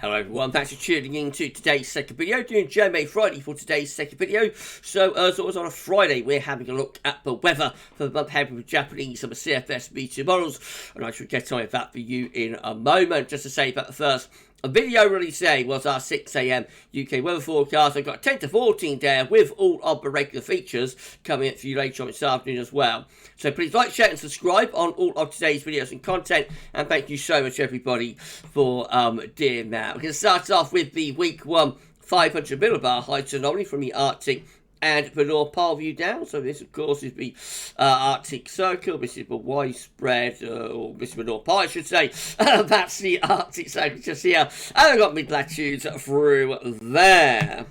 Hello everyone, thanks for tuning in to today's second video, doing JMA Friday for today's second video. So as always on a Friday, we're having a look at the weather for the month ahead with Japanese and the CFS meteor models, and I shall get on with that for you in a moment. Just to say that the first video release today was our 6 AM UK weather forecast. I've got 10 to 14 there with all of the regular features coming up for you later on this afternoon as well. So please like, share and subscribe on all of today's videos and content, and thank you so much everybody for doing that. We're going to start off with the week 1 500 millibar height anomaly from the Arctic and the North Pole view down. So this, of course, is the Arctic Circle. This is the widespread, or this is the North Pole, I should say. That's the Arctic Circle just here. And I've got mid-latitudes through there.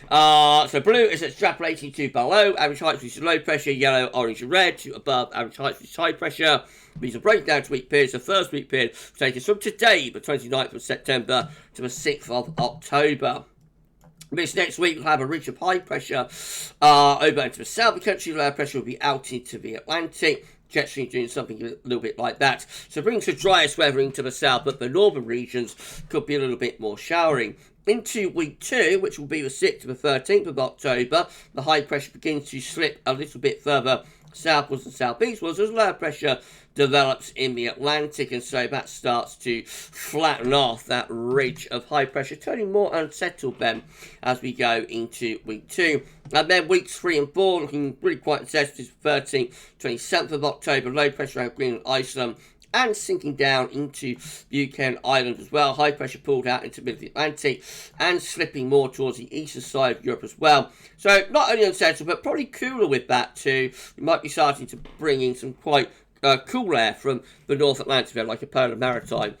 So blue is extrapolating to below average heights, which is low pressure, yellow, orange, and red, to above average heights, which is high pressure. These are breaking down to week periods. The first week period will take us from today, the 29th of September, to the 6th of October. This next week we'll have a ridge of high pressure over into the south of the country. Low pressure will be out into the Atlantic. Jet stream doing something a little bit like that. So brings the driest weather into the south, but the northern regions could be a little bit more showering. Into week 2, which will be the 6th to the 13th of October, the high pressure begins to slip a little bit further southwards and southeastwards as low pressure develops in the Atlantic, and so that starts to flatten off that ridge of high pressure, turning more unsettled then as we go into week 2. And then weeks 3 and 4 looking really quite unsettled. 13th, 27th of October, low pressure around Greenland, Iceland, and sinking down into the UK and Ireland as well. High pressure pulled out into the middle of the Atlantic and slipping more towards the eastern side of Europe as well. So not only unsettled, but probably cooler with that too. We might be starting to bring in some quite cool air from the North Atlantic, like a polar maritime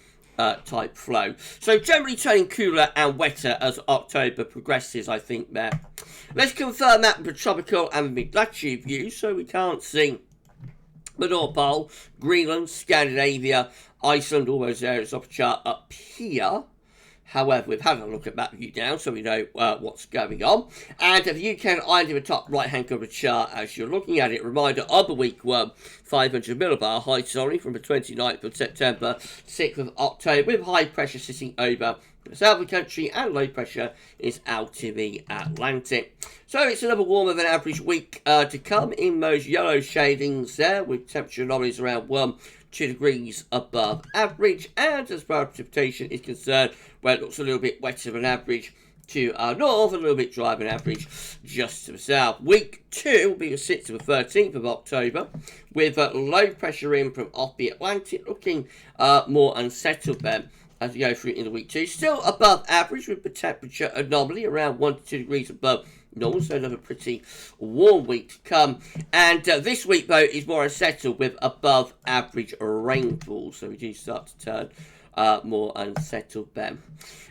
type flow. So generally turning cooler and wetter as October progresses, I think there. Let's confirm that with the tropical and mid-latitude view, so we can't see the North Pole, Greenland, Scandinavia, Iceland, all those areas off the chart up here. However, we've had a look at that view down, so we know what's going on. And the UK and Ireland in the top right-hand corner of the chart as you're looking at it. Reminder of the week 1 500 millibar height only from the 29th of September, 6th of October, with high pressure sitting over the south of the country and low pressure is out in the Atlantic. So it's another warmer than average week to come in those yellow shadings there, with temperature anomalies around 2 degrees above average, and as far as precipitation is concerned, well, it looks a little bit wetter than average to our north, a little bit drier than average just to the south. Week 2 will be the 6th to the 13th of October, with low pressure in from off the Atlantic, looking more unsettled then as we go through into week 2. Still above average with the temperature anomaly around 1 to 2 degrees above normal, so another pretty warm week to come. And this week, though, is more unsettled with above average rainfall, so we do start to turn more unsettled then.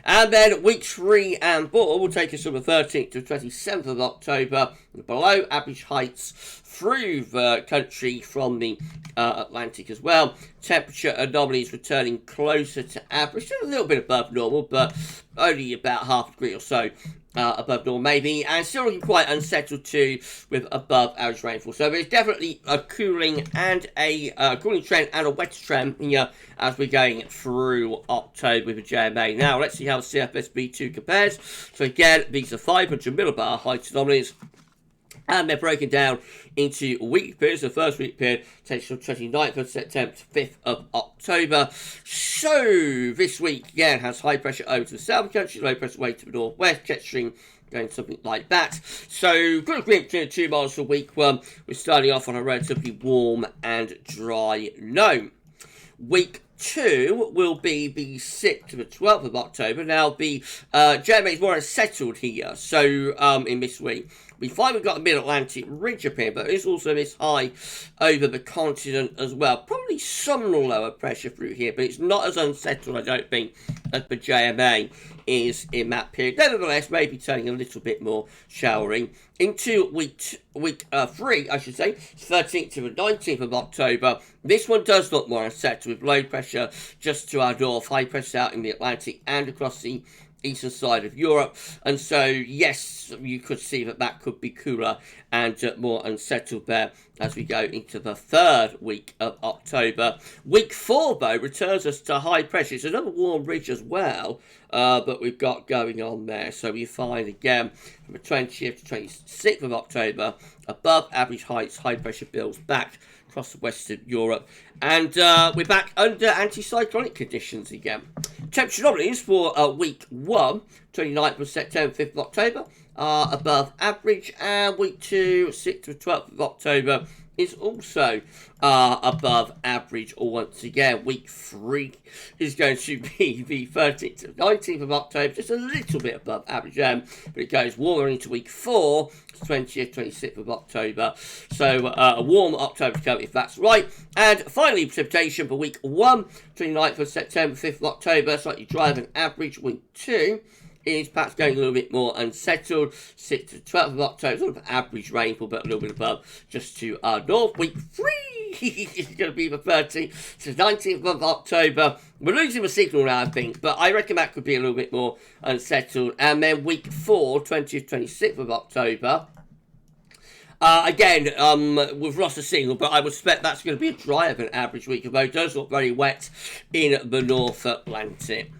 And then weeks 3 and 4 will take us from the 13th to 27th of October, below average heights through the country from the Atlantic as well. Temperature anomalies returning closer to average, still a little bit above normal, but only about half a degree or so above normal maybe, and still looking quite unsettled too with above average rainfall. So there's definitely a cooling and a cooling trend and a wet trend here as we're going through October with the JMA. Now let's see how the CFSB2 compares. So again, these are 500 millibar height anomalies, and they're broken down into week periods. The first week period takes from 29th of September to 5th of October. So this week again has high pressure over to the south of the country, low pressure way to the northwest, jet stream going something like that. So good agreement between the 2 miles for week 1. We're starting off on a relatively warm and dry note. Week 2 will be the 6th to the 12th of October. Now the JMA is more unsettled here. So in this week, we find we've got a mid-Atlantic ridge up here, but there's also this high over the continent as well. Probably some lower pressure through here, but it's not as unsettled, I don't think, as the JMA is in that period. Nevertheless, maybe turning a little bit more showering. Into week 3, I should say, 13th to the 19th of October. This one does look more unsettled with low pressure just to our north, high pressure out in the Atlantic and across the eastern side of Europe, and so yes, you could see that could be cooler and more unsettled there as we go into the third week of October. Week 4 though returns us to high pressure. It's another warm ridge as well that we've got going on there, so we find again from the 20th to 26th of October above average heights, high pressure builds back across Western Europe, and we're back under anticyclonic conditions again. Temperature anomalies for week 1, 29th of September, 5th of October, are above average, and week 2, 6th to 12th of October, is also above average. Or once again, week 3 is going to be the 13th to 19th of October, just a little bit above average, but it goes warmer into week 4, 20th, 26th of October. So a warm October to come if that's right. And finally, precipitation for week 1, 29th of September, 5th of October, slightly drier than average. Week 2 is perhaps going a little bit more unsettled, 6th to 12th of October, sort of average rainfall, but a little bit above just to our north. Week 3 is going to be the 13th to 19th of October. We're losing the signal now, I think, but I reckon that could be a little bit more unsettled. And then week 4, 20th, 26th of October. Again, we've lost the signal, but I would expect that's going to be a drier than average week, although it does look very wet in the North Atlantic.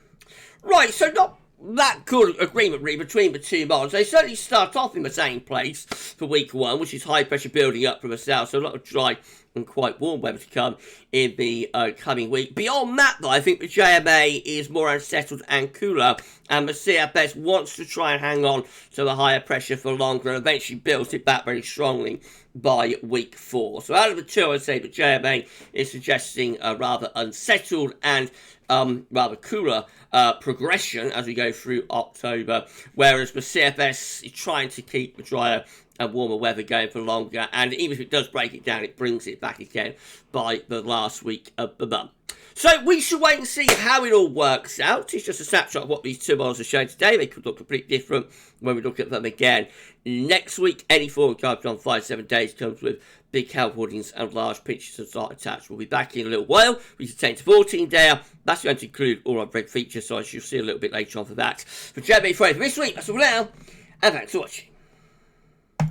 Right, so not that good agreement really between the two models. They certainly start off in the same place for week 1, which is high pressure building up from the south, so a lot of dry and quite warm weather to come in the coming week. Beyond that, though, I think the JMA is more unsettled and cooler, and the CFS wants to try and hang on to the higher pressure for longer and eventually builds it back very strongly by week 4. So out of the two, I'd say the JMA is suggesting a rather unsettled and rather cooler progression as we go through October, whereas the CFS is trying to keep the drier and warmer weather going for longer, and even if it does break it down, it brings it back again by the last week of the month. So we should wait and see how it all works out. It's just a snapshot of what these two models are showing today. They could look completely different when we look at them again next week. Any form of guide on 5-7 days comes with big health warnings and large pictures of start attached. We'll be back in a little while. We can 10 to 14 day. That's going to include all our red features, so I shall see a little bit later on for that. For JMA Friday for this week, that's all for now, and thanks for watching.